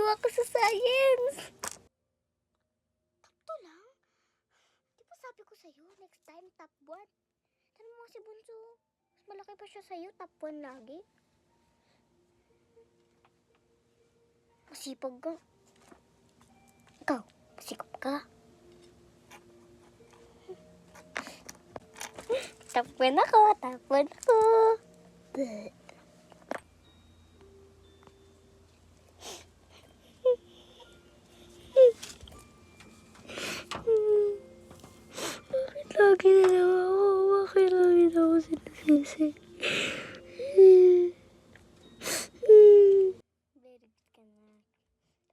natutuwa ako sa science. Top 2 lang? Di ba sabi ko sa'yo, next time, top 1? Tanong mo si Bunso, mas malaki pa siya sa'yo, top 1 lagi. Masipag ka. Ikaw, masikap ka. Top 1 ako, top 1 ako. Bleh. Bakit lagi na lang ako? Bakit lagi na ako sinasisi? Very good ka na.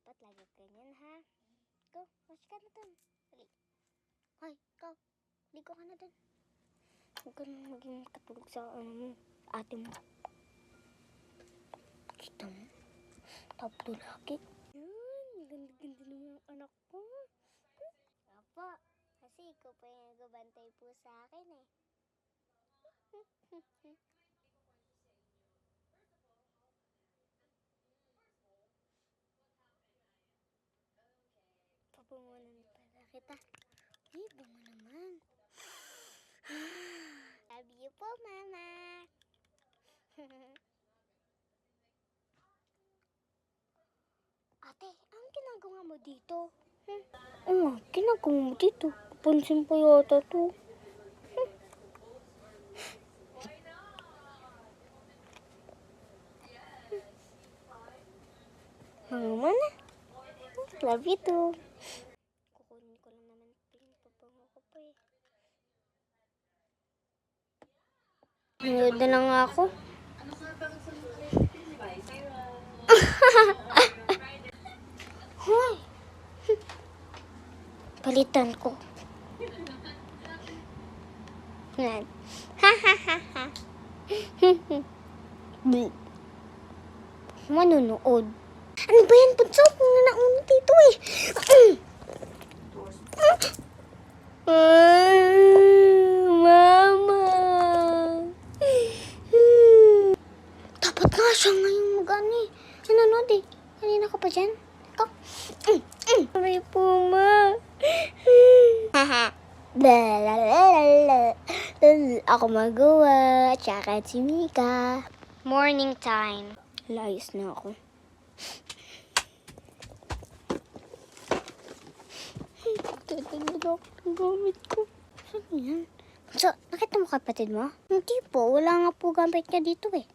Dapat lagi ganyan, ha? Go, wash ka na dun. Dali. Hoy, go. Ligo ka na dun. Huwag ka nang maging katulog sa ate mo. Kita mo? Top 2 lagi. Yun, ganda-ganda naman ang anak ko. Apo, kasi ikaw pa yung nagbabantay po sa akin eh. Papungunan pala kita. Ay, bunga naman. Love you po, Mama. Ate, anong ginagawa mo dito? Oo, ginagawa mo dito. Papansin pa yata to. Mama na. Love you too. Kukunin ko lang naman pabango ko pa eh. Nanood na lang ako. Hoy! Palitan ko. Yan. Ha ha ha ha. Manunood. Ano ba yan? Bunso? Kung nauna dito eh. Mama. Dapat nga siya ngayong mag-ani. Nanonood eh. Kanina ka pa dyan? Ikaw? Aray po, ma. Ako magawa. Tsaka si Mika. Morning time. Layos na ako. Tatanda ako ng gamit ko. Saan yan? So, nakita mo kapatid mo? Hindi po. Wala nga po gamit niya dito eh.